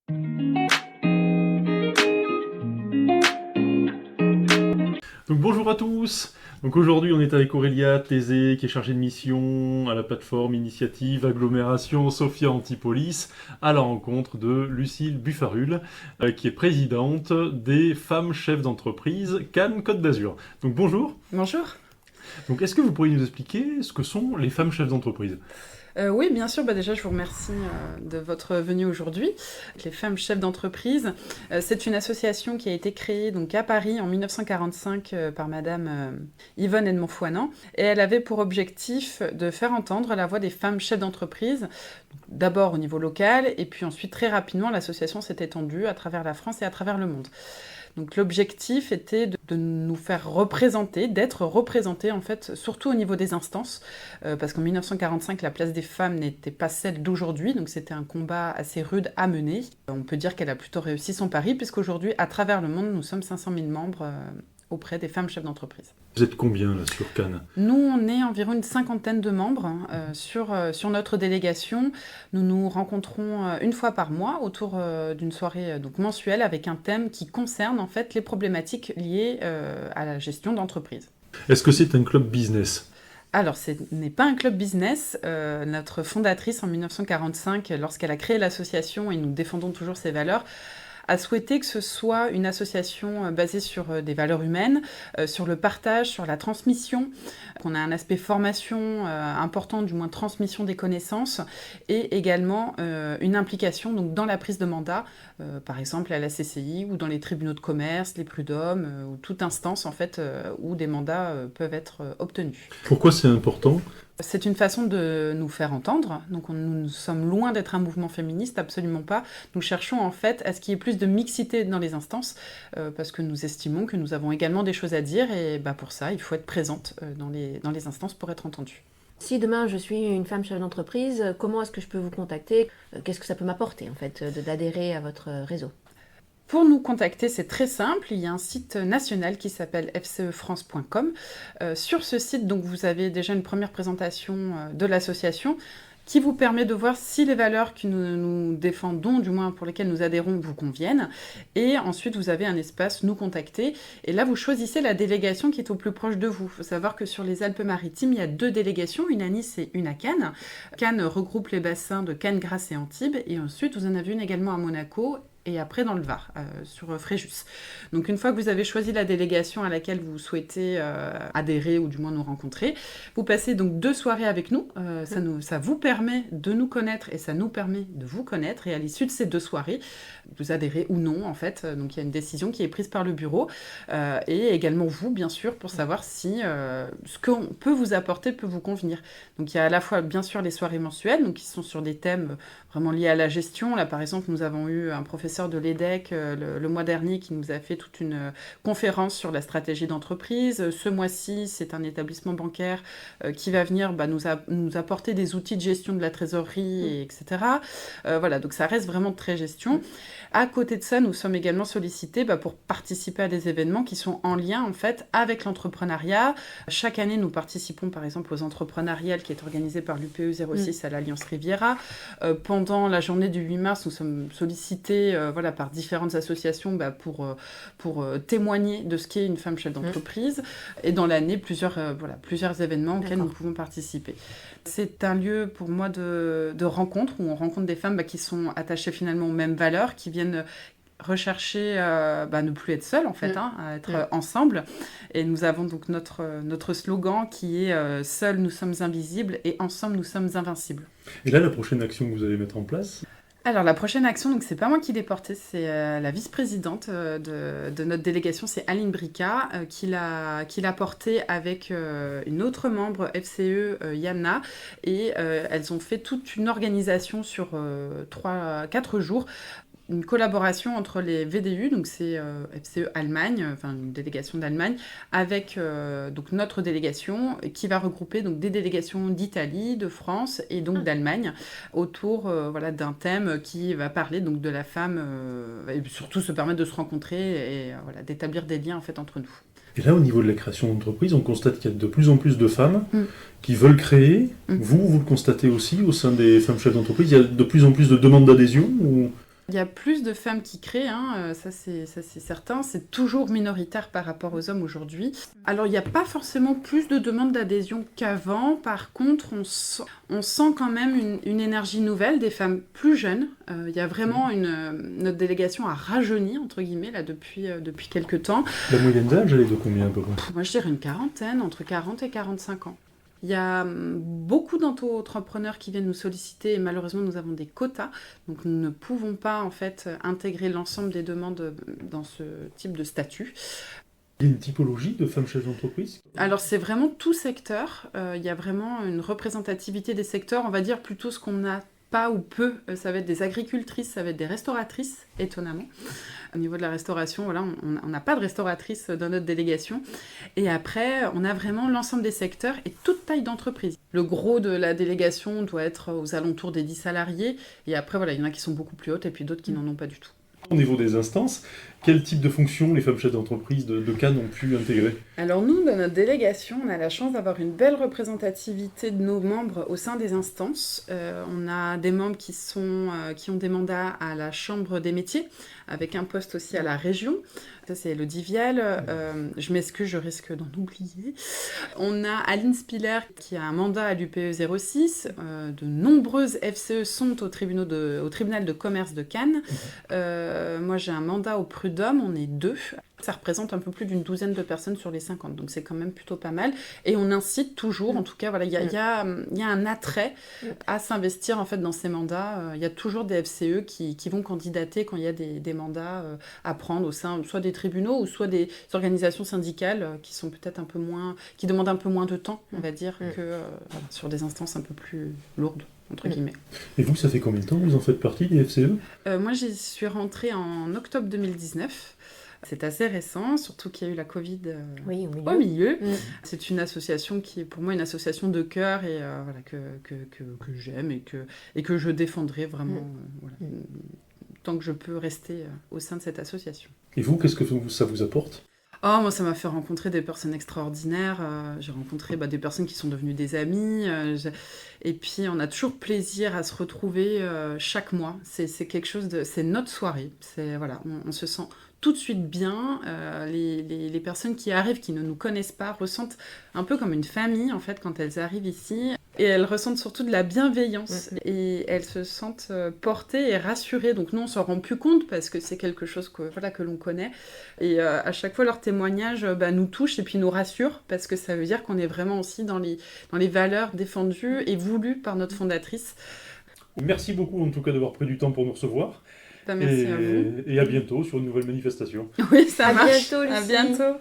Donc bonjour à tous. Donc aujourd'hui on est avec Aurélia Thésée qui est chargée de mission à la plateforme Initiative Agglomération Sophia Antipolis à la rencontre de Lucille Buffarul qui est présidente des femmes chefs d'entreprise Cannes Côte d'Azur. Donc bonjour. Bonjour. Donc est-ce que vous pourriez nous expliquer ce que sont les femmes chefs d'entreprise ? Oui, bien sûr. Déjà, je vous remercie de votre venue aujourd'hui. Les femmes chefs d'entreprise, c'est une association qui a été créée donc, à Paris en 1945 par Madame Yvonne Edmond-Foinant. Et elle avait pour objectif de faire entendre la voix des femmes chefs d'entreprise, d'abord au niveau local, et puis ensuite, très rapidement, l'association s'est étendue à travers la France et à travers le monde. Donc l'objectif était de nous faire représenter, d'être représentés en fait, surtout au niveau des instances, parce qu'en 1945, la place des femmes n'était pas celle d'aujourd'hui, donc c'était un combat assez rude à mener. On peut dire qu'elle a plutôt réussi son pari, puisqu'aujourd'hui, à travers le monde, nous sommes 500 000 membres auprès des femmes chefs d'entreprise. Vous êtes combien là sur Cannes ? Nous, on est environ une cinquantaine de membres sur notre délégation. Nous nous rencontrons une fois par mois autour d'une soirée donc mensuelle avec un thème qui concerne en fait les problématiques liées à la gestion d'entreprise. Est-ce que c'est un club business ? Alors, ce n'est pas un club business. Notre fondatrice en 1945, lorsqu'elle a créé l'association, et nous défendons toujours ses valeurs, a souhaité que ce soit une association basée sur des valeurs humaines, sur le partage, sur la transmission, qu'on a un aspect formation important, du moins transmission des connaissances, et également une implication donc, dans la prise de mandat, par exemple à la CCI ou dans les tribunaux de commerce, les prud'hommes, ou toute instance en fait, où des mandats peuvent être obtenus. Pourquoi c'est important ? C'est une façon de nous faire entendre. Donc nous sommes loin d'être un mouvement féministe, absolument pas. Nous cherchons en fait à ce qu'il y ait plus de mixité dans les instances, parce que nous estimons que nous avons également des choses à dire, et pour ça, il faut être présente dans les instances pour être entendue. Si demain je suis une femme chef d'entreprise, comment est-ce que je peux vous contacter ? Qu'est-ce que ça peut m'apporter en fait d'adhérer à votre réseau ? Pour nous contacter, c'est très simple. Il y a un site national qui s'appelle fcefrance.com. Sur ce site, donc, vous avez déjà une première présentation de l'association qui vous permet de voir si les valeurs que nous défendons, du moins pour lesquelles nous adhérons, vous conviennent. Et ensuite, vous avez un espace « Nous contacter ». Et là, vous choisissez la délégation qui est au plus proche de vous. Il faut savoir que sur les Alpes-Maritimes, il y a 2 délégations, une à Nice et une à Cannes. Cannes regroupe les bassins de Cannes, Grasse et Antibes. Et ensuite, vous en avez une également à Monaco, et après dans le Var, sur Fréjus. Donc une fois que vous avez choisi la délégation à laquelle vous souhaitez adhérer ou du moins nous rencontrer, vous passez donc 2 soirées avec nous. Ça vous permet de nous connaître et ça nous permet de vous connaître. Et à l'issue de ces 2 soirées, vous adhérez ou non en fait. Donc il y a une décision qui est prise par le bureau et également vous bien sûr pour savoir si ce qu'on peut vous apporter peut vous convenir. Donc il y a à la fois bien sûr les soirées mensuelles donc qui sont sur des thèmes vraiment liés à la gestion. Là par exemple nous avons eu un professeur de l'EDEC le mois dernier qui nous a fait toute une conférence sur la stratégie d'entreprise. Ce mois-ci, c'est un établissement bancaire qui va venir nous apporter des outils de gestion de la trésorerie, etc. Voilà, donc ça reste vraiment très gestion. À côté de ça, nous sommes également sollicités pour participer à des événements qui sont en lien en fait avec l'entrepreneuriat. Chaque année, nous participons par exemple aux entrepreneuriales qui est organisée par l'UPE 06 à l'Alliance Riviera. Pendant la journée du 8 mars, nous sommes sollicités par différentes associations pour témoigner de ce qu'est une femme chef d'entreprise. Et dans l'année, plusieurs événements auxquels nous pouvons participer. C'est un lieu pour moi de rencontre où on rencontre des femmes qui sont attachées finalement aux mêmes valeurs, qui viennent rechercher ne plus être seules en fait, à être ensemble. Et nous avons donc notre slogan qui est « Seuls nous sommes invisibles et ensemble nous sommes invincibles ». Et là, la prochaine action que vous allez mettre en place ? Alors la prochaine action, donc c'est pas moi qui l'ai portée, c'est la vice-présidente de notre délégation, c'est Aline Brica, qui l'a portée avec une autre membre FCE, Yana, et elles ont fait toute une organisation sur 4 jours, une collaboration entre les VDU, donc c'est FCE Allemagne, enfin une délégation d'Allemagne, avec donc notre délégation qui va regrouper donc des délégations d'Italie, de France et donc d'Allemagne autour d'un thème qui va parler donc de la femme et surtout se permettre de se rencontrer et d'établir des liens en fait entre nous. Et là, au niveau de la création d'entreprise, on constate qu'il y a de plus en plus de femmes qui veulent créer. Vous le constatez aussi au sein des femmes chefs d'entreprise, il y a de plus en plus de demandes d'adhésion ou... Il y a plus de femmes qui créent, ça c'est certain, c'est toujours minoritaire par rapport aux hommes aujourd'hui. Alors il n'y a pas forcément plus de demandes d'adhésion qu'avant, par contre on sent quand même une énergie nouvelle, des femmes plus jeunes. Il y a vraiment notre délégation a rajeuni, entre guillemets, là, depuis quelques temps. La moyenne d'âge, elle est de combien à peu près ? Moi je dirais une quarantaine, entre 40 et 45 ans. Il y a beaucoup d'entrepreneurs qui viennent nous solliciter et malheureusement nous avons des quotas, donc nous ne pouvons pas en fait intégrer l'ensemble des demandes dans ce type de statut. Il y a une typologie de femmes chefs d'entreprise ? Alors c'est vraiment tout secteur, il y a vraiment une représentativité des secteurs, on va dire plutôt ce qu'on n'a pas ou peu, ça va être des agricultrices, ça va être des restauratrices, étonnamment. Au niveau de la restauration, voilà, on n'a pas de restauratrice dans notre délégation. Et après, on a vraiment l'ensemble des secteurs et toute taille d'entreprise. Le gros de la délégation doit être aux alentours des 10 salariés. Et après, voilà, il y en a qui sont beaucoup plus hautes et puis d'autres qui n'en ont pas du tout. Au niveau des instances, quel type de fonction les femmes chefs d'entreprise de Cannes ont pu intégrer ? Alors nous, dans notre délégation, on a la chance d'avoir une belle représentativité de nos membres au sein des instances. On a des membres qui ont des mandats à la Chambre des métiers, avec un poste aussi à la région. Ça, c'est Elodie Vielle. Je m'excuse, je risque d'en oublier. On a Aline Spiller qui a un mandat à l'UPE 06. De nombreuses FCE sont au tribunal de commerce de Cannes. Moi, j'ai un mandat au Prud'homme, on est 2. Ça représente un peu plus d'une douzaine de personnes sur les 50, donc c'est quand même plutôt pas mal. Et on incite toujours, en tout cas, voilà, il y a un attrait à s'investir en fait dans ces mandats. Il y a toujours des FCE qui vont candidater quand il y a des mandats à prendre au sein soit des tribunaux ou soit des organisations syndicales qui sont peut-être un peu moins, qui demandent un peu moins de temps, on va dire, que sur des instances un peu plus lourdes. Entre guillemets. Et vous, ça fait combien de temps que vous en faites partie des FCE ? Moi, j'y suis rentrée en octobre 2019. C'est assez récent, surtout qu'il y a eu la Covid au milieu. C'est une association qui est pour moi une association de cœur et que j'aime et que je défendrai vraiment tant que je peux rester au sein de cette association. Et vous, qu'est-ce que ça vous apporte ? Moi, ça m'a fait rencontrer des personnes extraordinaires. J'ai rencontré des personnes qui sont devenues des amies. Et puis, on a toujours plaisir à se retrouver chaque mois. C'est quelque chose de... C'est notre soirée. On se sent tout de suite bien. Les personnes qui arrivent, qui ne nous connaissent pas, ressentent un peu comme une famille, en fait, quand elles arrivent ici. Et elles ressentent surtout de la bienveillance. Et elles se sentent portées et rassurées. Donc nous, on s'en rend plus compte parce que c'est quelque chose que l'on connaît. Et à chaque fois, leurs témoignages nous touchent et puis nous rassurent parce que ça veut dire qu'on est vraiment aussi dans les valeurs défendues et voulues par notre fondatrice. Merci beaucoup, en tout cas, d'avoir pris du temps pour nous recevoir. Merci à vous. Et à bientôt sur une nouvelle manifestation. Oui, ça marche. Bientôt, Lucie. À bientôt.